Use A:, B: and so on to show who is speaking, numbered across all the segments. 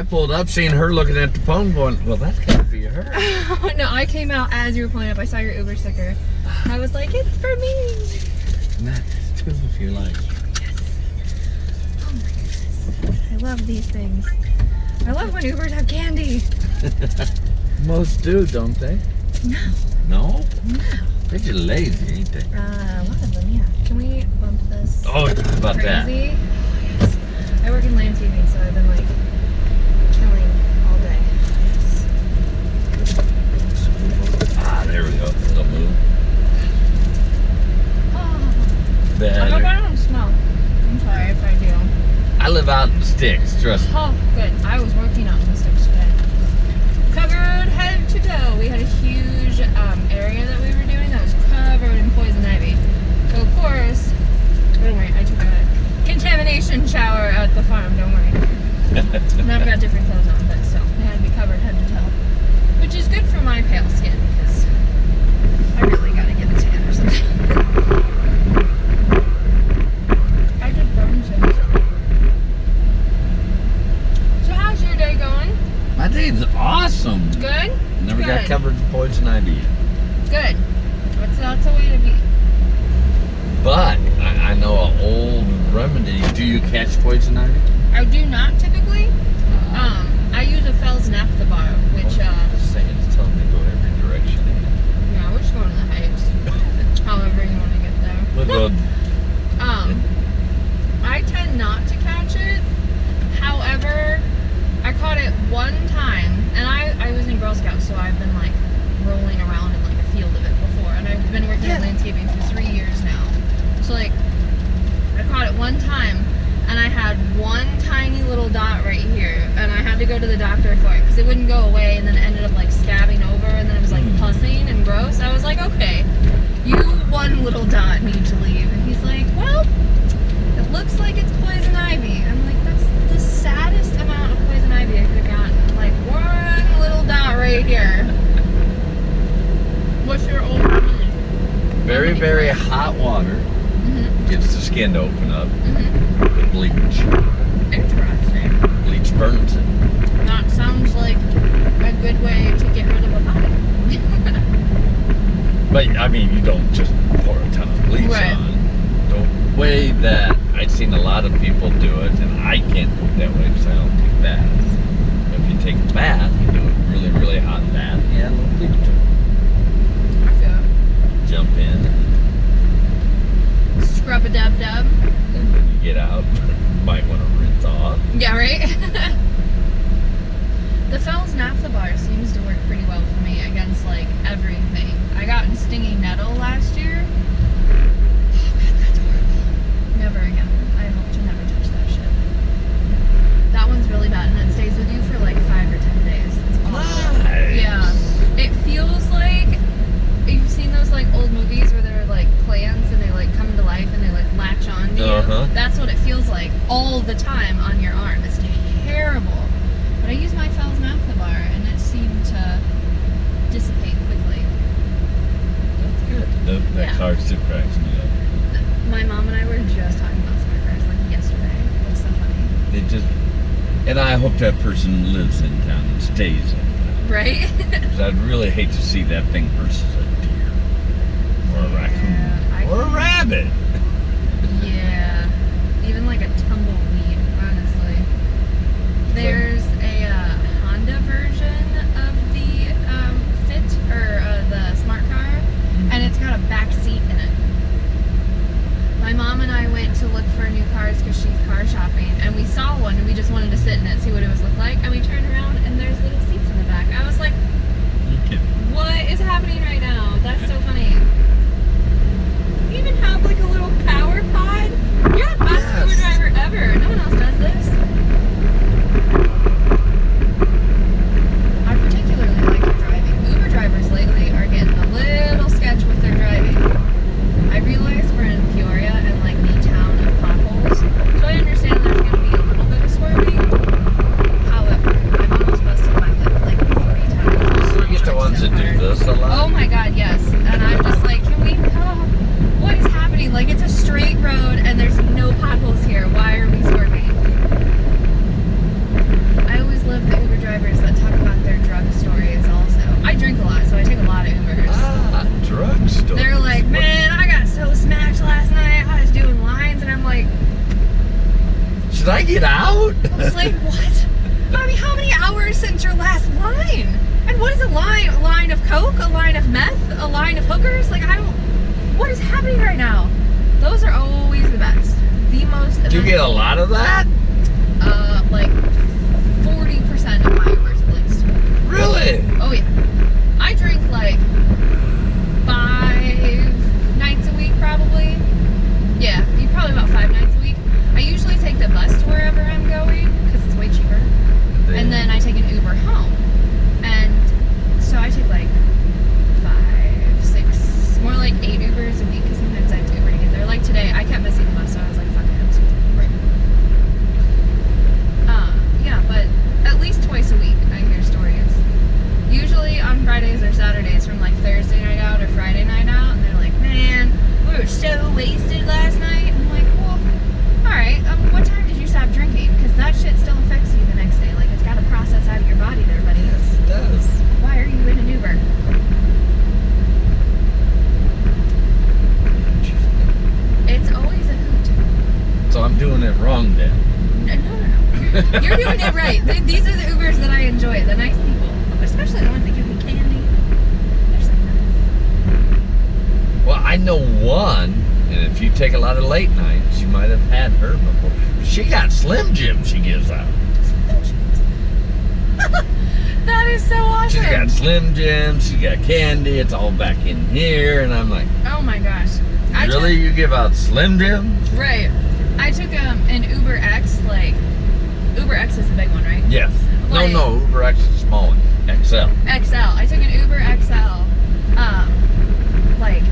A: pulled up, seeing her looking at the phone, going, "Well, that's gotta be her."
B: No, I came out as you were pulling up. I saw your Uber sticker. I was like, it's for me.
A: That's two if you like.
B: Yes. Oh my goodness. I love these things. I love when Ubers have candy.
A: Most do, don't they?
B: No.
A: No?
B: No.
A: They're just lazy, ain't they?
B: A lot of them, yeah. Can we bump this?
A: Oh, how about that?
B: Crazy? Oh, yes. I work in landscaping, so I've been like killing all day. Yes.
A: Ah, there we go. It'll move.
B: Oh. I hope
A: Better.
B: I don't smell. I'm sorry if I do.
A: I live out in the sticks, trust me.
B: Oh, good. I was working out in the sticks today. Covered head to toe. We had a huge area that we were doing that was covered in poison ivy. So of course, don't worry, I took a contamination shower at the farm, don't worry. And I've got different clothes on, but still, it had to be covered head to toe. Which is good for my pale skin, because I really gotta get a tan or something. I did burn some. So how's your day going?
A: My day's awesome.
B: Good?
A: Never got
B: Good.
A: covered in poison ivy yet.
B: Good. That's a way to be.
A: But I know an old remedy. Do you catch poison ivy?
B: I do not typically. I use a Fells naphtha bar, which
A: Just saying, it's telling me to go every direction.
B: yeah, we're just going to the heights. However you want to get there.
A: We'll go.
B: I tend not to catch it. However, I caught it one time, and I was in Girl Scouts, so I've been like rolling around in like a field of it before, and I've been working in landscaping for 3 years now. So like, I caught it one time, and I had one tiny little dot right here, and I had to go to the doctor for it because it wouldn't go away, and then it ended up like scabbing over, and then it was like pussing and gross. I was like, okay, you one little dot need to leave, and he's like, well, it looks like it's poison ivy. I'm like, that's the saddest amount of poison ivy I could have gotten. Like one little dot right here. What's your old remedy?
A: Very, very hot water gets the skin to open up. With bleach.
B: Interesting.
A: Bleach burns it.
B: That sounds like a good way to get rid of a body.
A: But I mean, you don't just pour a ton of bleach
B: Right.
A: on. The way that I've seen a lot of people do it, and I can't do it that way because I don't take baths. If you take a bath, you do it really, really hot bath, and you add a little bleach to it.
B: I feel it.
A: Jump in,
B: Scrub a dub dub.
A: and then you get out. Might want to rinse off.
B: Yeah, right? The Fells naphtha bar seems to work pretty well for me against like everything. I got stinging nettle last year. Oh man, that's horrible. Never again. I hope to never touch that shit. That one's really bad, and it stays with you for like 5 or 10 days. It's awful.
A: Nice.
B: Yeah. It feels like, you've seen those like old movies where they're like plants and they like come to life and they like latch on to you? That's what it feels like all the time on your arm. It's terrible. But I use my Fells naphtha bar and it seemed to dissipate quickly.
A: That's good. That
B: Yeah.
A: car still cracks me up.
B: My mom and I were just talking about smart cars like yesterday. It's so funny.
A: They just, and I hope that person lives in town and stays in town.
B: Right?
A: Because I'd really hate to see that thing versus a deer or a raccoon or a rabbit.
B: Yeah. Even like a tumbleweed, honestly. There's a Honda version of the Fit, or the smart car, and it's got a back seat in it. My mom and I went to look for new cars because she's car shopping, and we saw one, and we just wanted to sit in it, see what it was look like, and we turned around, and there's little seats in the back. I was like,
A: You kidding?
B: what is happening right now? That's so funny. You even have like a little power pod? You're the best Uber driver ever. No one else does this. I particularly like your driving. Uber drivers lately are getting a little sketch with their driving. I realize we're in Peoria and like the town of potholes, so I understand there's going to be a little bit of swerving. However, I'm on a
A: get out?
B: I was like, what? I mean, how many hours since your last line? And what is a line? A line of coke? A line of meth? A line of hookers? Like, I don't... What is happening right now? Those are always the best. The most...
A: Do you get a lot of that?
B: Like 40% of my Ubers at least.
A: Really?
B: Oh, yeah. I drink like 5 nights a week, probably. Yeah, probably about 5 nights a week. I usually take the bus to wherever I'm going because it's way cheaper. And then I take an Uber home. And so I take like 5, 6, more like 8 Ubers a week because sometimes I have to Uber to get there. Like today, I kept missing the bus, so I was like, fuck it, I'm just gonna take Uber. Yeah, but at least twice a week I hear stories. Usually on Fridays or Saturdays from like Thursday night out or Friday night out, and they're like, man, we were so wasted last night. I'm like, well, alright, what time did you stop drinking? Because that shit still affects you the next day. Like, it's got to process out of your body there, buddy.
A: Yes, it does.
B: Why are you in an Uber? It's always a hoot.
A: So I'm doing it wrong then.
B: No. You're doing it right. These are the Ubers that I enjoy. The nice people. Especially the ones that give me candy. They're so nice.
A: Well, I know one, and if you take a lot of late nights, you might have had her before. She got Slim Jim she gives out.
B: That is so awesome.
A: She's got Slim Jim, she got candy, it's all back in here, and I'm like,
B: Oh my gosh.
A: really? You give out Slim Jims?
B: Right. I took an Uber X, like, Uber X is the big one, right?
A: Yes.
B: Like-
A: No, Uber X is a small one. XL.
B: XL. I took an Uber XL, like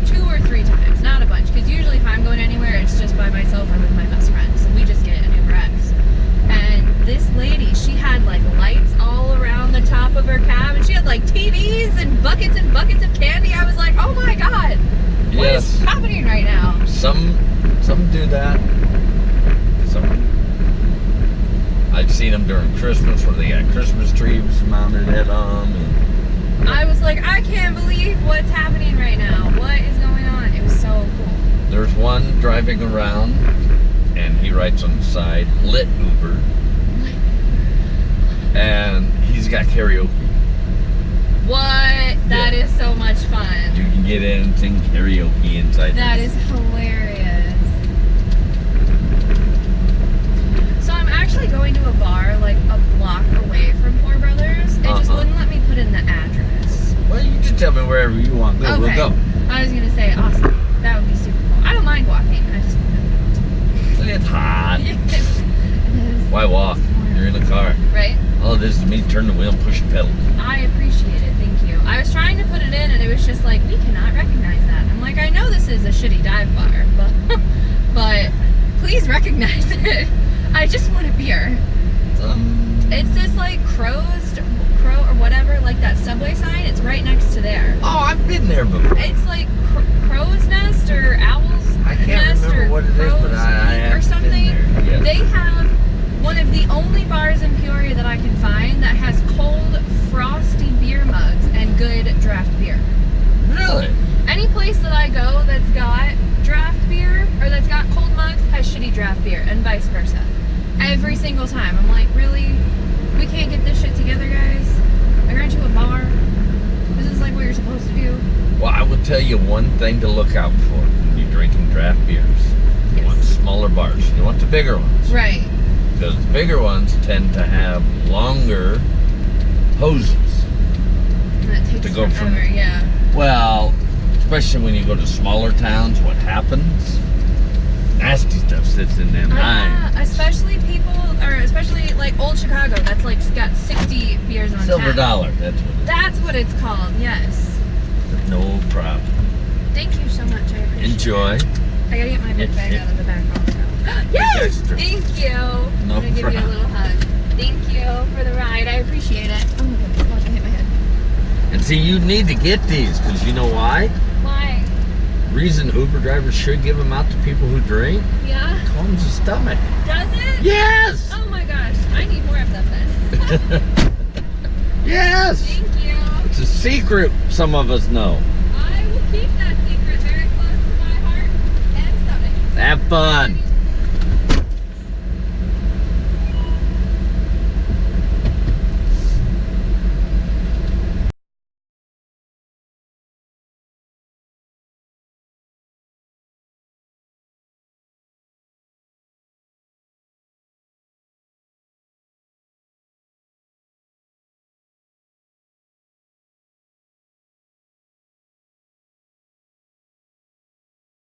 B: 2 or 3 times, not a bunch, because usually if I'm going anywhere, it's just by myself or with my best friend, so we just get an Uber X. And this lady, she had like lights all around the top of her cab, and she had like TVs and buckets of candy. I was like, oh my god, what is
A: Yes.
B: happening right now?
A: Some do that. Some. I've seen them during Christmas where they got Christmas trees mounted at them.
B: I was like, I can't believe what's happening right now. What is going on? It was so cool.
A: There's one driving around, and he writes on the side, lit Uber. And he's got karaoke.
B: What? That is so much fun.
A: You can get in and sing karaoke inside.
B: That is hilarious. So I'm actually going to a bar like a block away from Poor Brothers. It just wouldn't let me put in the address.
A: Well, you just tell me wherever you want to go.
B: Okay.
A: We'll go.
B: I was gonna say, awesome. That would be super cool. I don't mind walking. I just
A: It's hot.
B: it is.
A: Why walk? You're in the car.
B: Right?
A: All this is me turn the wheel and push the pedal.
B: I appreciate it. Thank you. I was trying to put it in, and it was just like, we cannot recognize that. I'm like, I know this is a shitty dive bar, but please recognize it. I just want a beer. It's this like crow or whatever, like that Subway sign. It's right next to there.
A: Oh, I've been there before.
B: It's like crow's nest or owl's
A: I can't
B: nest
A: remember
B: or
A: what it is,
B: crow's
A: but I
B: Peak
A: have
B: or something.
A: been there. Yes.
B: They have one of the only bars in Peoria that I can find that has cold, frosty beer mugs and good draft beer.
A: Really?
B: Any place that I go that's got draft beer or that's got cold mugs has shitty draft beer, and vice versa. Every single time. I'm like, really? We can't get this shit together, guys? Aren't you a bar? This is like what you're supposed to do.
A: Well, I will tell you one thing to look out for when you're drinking draft beers. You want smaller bars. You want the bigger ones.
B: Right.
A: Because the bigger ones tend to have longer hoses.
B: And that takes
A: To go from-
B: forever, yeah.
A: Well, especially when you go to smaller towns, what happens? Nasty stuff sits in them lines.
B: Especially especially like old Chicago. That's like got 60 beers on
A: Silver
B: tap.
A: dollar, that's what it is.
B: That's what it's called. Yes.
A: No problem.
B: Thank you so much. I appreciate
A: Enjoy.
B: it. I gotta get my book bag out of the back also. Yes!
A: extra.
B: Thank you. I'm
A: No
B: gonna give you a
A: problem.
B: little hug. Thank you for the ride. I appreciate it. Oh my goodness, watch me hit my head.
A: And see, you need to get these, because you know why?
B: Why?
A: Reason Uber drivers should give them out to people who drink?
B: Yeah?
A: Calms the stomach.
B: Does it?
A: Yes!
B: Oh my gosh. I need more of that then.
A: Yes!
B: Thank you.
A: It's a secret some of us know.
B: I will keep that secret very close to my heart and stomach.
A: Have fun.